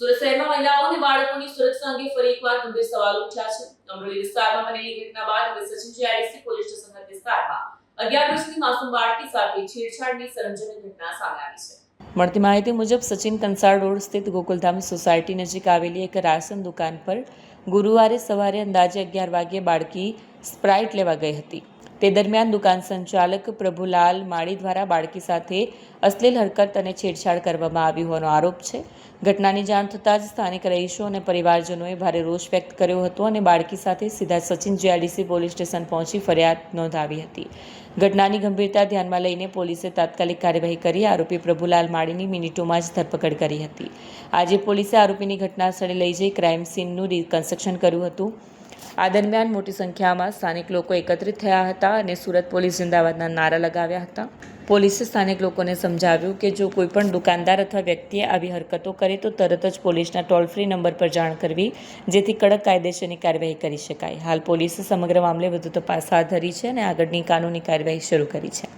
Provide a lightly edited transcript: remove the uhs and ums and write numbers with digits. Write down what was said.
સુરત શહેરમાં મહિલાઓ અને બાળકોની સુરક્ષા અંગે ફરી એકવાર ગંભીર સવાલો ઉઠ્યા છે। અમરોલી વિસ્તારમાં બનેલી ઘટના બાદ હવે સચિન જીઆઈડીસી પોલીસ સ્ટેશન હદ વિસ્તારમાં 11 વર્ષની માસૂમ બાળકી સાથે છેડછાડની શરમજનક ઘટના સામે આવી છે। મળતી માહિતી મુજબ સચિન કંસાળ રોડ સ્થિત ગોકુલધામ સોસાયટી નજીક આવેલી એક રાશન દુકાન પર ગુરુવારે સવારે અંદાજે 11 વાગ્યે બાળકી સ્પ્રાઇટ લેવા ગઈ હતી। તે દરમિયાન દુકાન સંચાલક પ્રભુલાલ માળી દ્વારા બાળકી સાથે અશ્લીલ હરકત અને છેડછાડ કરવામાં આવી હોવાનો આરોપ છે। ઘટનાની જાણ થતાં જ સ્થાનિક રહીશો અને પરિવારજનોએ ભારે રોષ વ્યક્ત કર્યો હતો અને બાળકી સાથે સીધા સચિન જીઆઈડીસી પોલીસ સ્ટેશન પહોંચી ફરિયાદ નોંધાવી હતી। ઘટનાની ગંભીરતા ધ્યાનમાં લઈને પોલીસે તાત્કાલિક કાર્યવાહી કરી આરોપી પ્રભુલાલ માળીની મિનિટોમાં જ ધરપકડ કરી હતી। આજે પોલીસે આરોપીની ઘટના સ્થળે લઈ જઈ ક્રાઇમ સીનનું રિકન્સ્ટ્રક્શન કર્યું હતું। આ દરમિયાન મોટી સંખ્યામાં સ્થાનિક લોકો એકત્રિત થયા હતા અને સુરત પોલીસ જિંદાબાદના નારા લગાવ્યા હતા। પોલીસે સ્થાનિક લોકોને સમજાવ્યું કે જો કોઈપણ દુકાનદાર અથવા વ્યક્તિએ આવી હરકતો કરે તો તરત જ પોલીસના ટોલ ફ્રી નંબર પર જાણ કરવી, જેથી કડક કાયદેસરની કાર્યવાહી કરી શકાય। હાલ પોલીસે સમગ્ર મામલે વધુ તપાસ હાથ ધરી છે અને આગળની કાનૂની કાર્યવાહી શરૂ કરી છે।